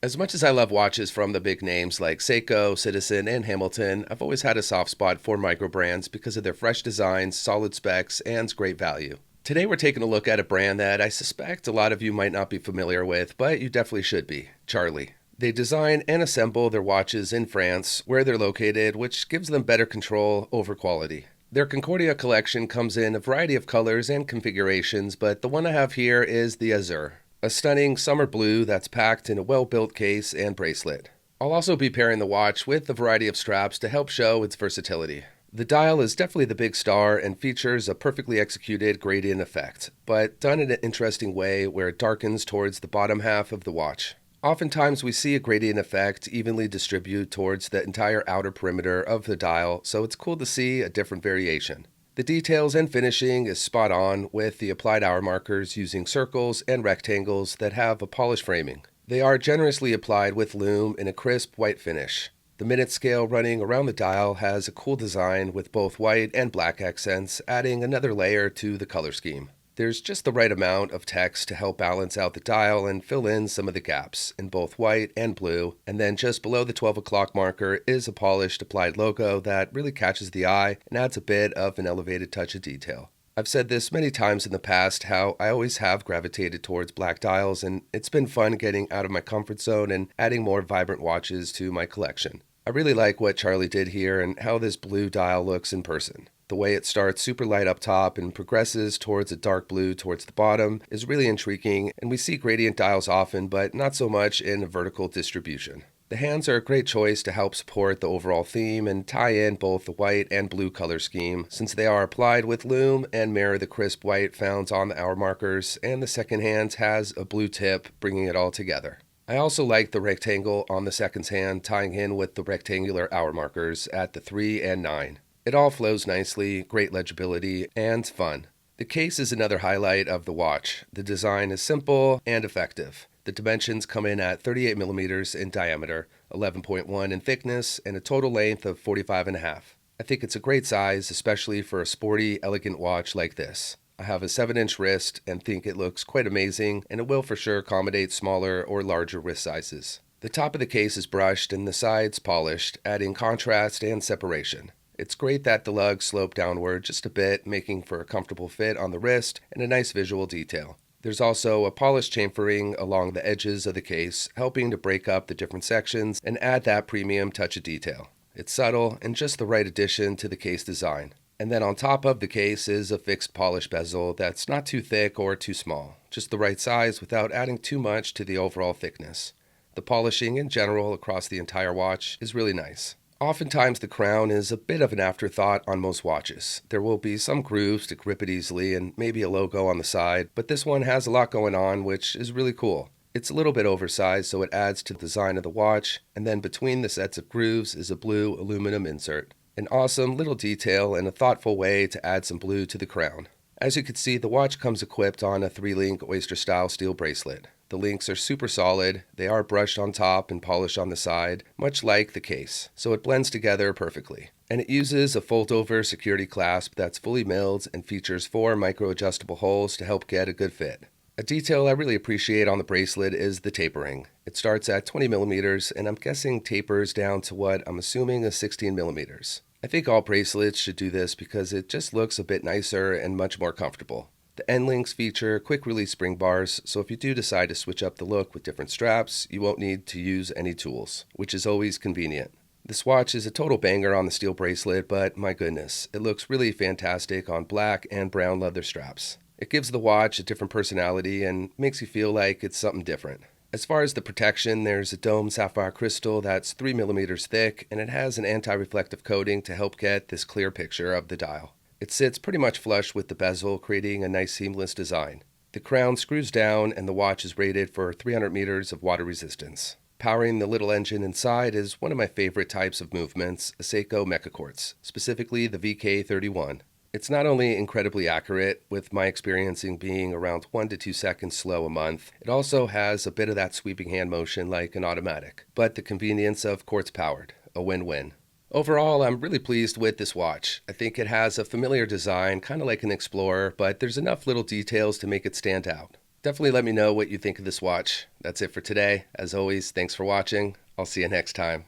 As much as I love watches from the big names like Seiko, Citizen, and Hamilton, I've always had a soft spot for micro brands because of their fresh designs, solid specs, and great value. Today we're taking a look at a brand that I suspect a lot of you might not be familiar with, but you definitely should be, Charlie. They design and assemble their watches in France, where they're located, which gives them better control over quality. Their Concordia collection comes in a variety of colors and configurations, but the one I have here is the Azure, a stunning summer blue that's packed in a well-built case and bracelet. I'll also be pairing the watch with a variety of straps to help show its versatility. The dial is definitely the big star and features a perfectly executed gradient effect, but done in an interesting way where it darkens towards the bottom half of the watch. Oftentimes we see a gradient effect evenly distribute towards the entire outer perimeter of the dial, so it's cool to see a different variation. The details and finishing is spot on with the applied hour markers using circles and rectangles that have a polished framing. They are generously applied with lume in a crisp white finish. The minute scale running around the dial has a cool design with both white and black accents, adding another layer to the color scheme. There's just the right amount of text to help balance out the dial and fill in some of the gaps in both white and blue, and then just below the 12 o'clock marker is a polished applied logo that really catches the eye and adds a bit of an elevated touch of detail. I've said this many times in the past how I always have gravitated towards black dials, and it's been fun getting out of my comfort zone and adding more vibrant watches to my collection. I really like what Charlie did here and how this blue dial looks in person. The way it starts super light up top and progresses towards a dark blue towards the bottom is really intriguing, and we see gradient dials often, but not so much in a vertical distribution. The hands are a great choice to help support the overall theme and tie in both the white and blue color scheme, since they are applied with lume and mirror the crisp white found on the hour markers, and the second hand has a blue tip bringing it all together. I also like the rectangle on the second hand tying in with the rectangular hour markers at the 3 and 9. It all flows nicely, great legibility, and fun. The case is another highlight of the watch. The design is simple and effective. The dimensions come in at 38 millimeters in diameter, 11.1 in thickness, and a total length of 45.5. I think it's a great size, especially for a sporty, elegant watch like this. I have a 7-inch wrist and think it looks quite amazing, and it will for sure accommodate smaller or larger wrist sizes. The top of the case is brushed and the sides polished, adding contrast and separation. It's great that the lugs slope downward just a bit, making for a comfortable fit on the wrist and a nice visual detail. There's also a polished chamfering along the edges of the case, helping to break up the different sections and add that premium touch of detail. It's subtle and just the right addition to the case design. And then on top of the case is a fixed polish bezel that's not too thick or too small, just the right size without adding too much to the overall thickness. The polishing in general across the entire watch is really nice. Oftentimes the crown is a bit of an afterthought on most watches. There will be some grooves to grip it easily and maybe a logo on the side, but this one has a lot going on, which is really cool. It's a little bit oversized, so it adds to the design of the watch, and then between the sets of grooves is a blue aluminum insert. An awesome little detail and a thoughtful way to add some blue to the crown. As you can see, the watch comes equipped on a 3-link oyster-style steel bracelet. The links are super solid, they are brushed on top and polished on the side, much like the case, so it blends together perfectly. And it uses a fold-over security clasp that's fully milled and features 4 micro-adjustable holes to help get a good fit. A detail I really appreciate on the bracelet is the tapering. It starts at 20 millimeters and I'm guessing tapers down to what I'm assuming is 16 millimeters. I think all bracelets should do this because it just looks a bit nicer and much more comfortable. The end links feature quick release spring bars, so if you do decide to switch up the look with different straps, you won't need to use any tools, which is always convenient. This watch is a total banger on the steel bracelet, but my goodness, it looks really fantastic on black and brown leather straps. It gives the watch a different personality and makes you feel like it's something different. As far as the protection, there's a domed sapphire crystal that's 3 millimeters thick, and it has an anti-reflective coating to help get this clear picture of the dial. It sits pretty much flush with the bezel, creating a nice seamless design. The crown screws down and the watch is rated for 300 meters of water resistance. Powering the little engine inside is one of my favorite types of movements, a Seiko Mecha Quartz, specifically the VK31. It's not only incredibly accurate, with my experiencing being around 1 to 2 seconds slow a month, it also has a bit of that sweeping hand motion like an automatic, but the convenience of quartz powered, a win-win. Overall, I'm really pleased with this watch. I think it has a familiar design, kind of like an Explorer, but there's enough little details to make it stand out. Definitely let me know what you think of this watch. That's it for today. As always, thanks for watching. I'll see you next time.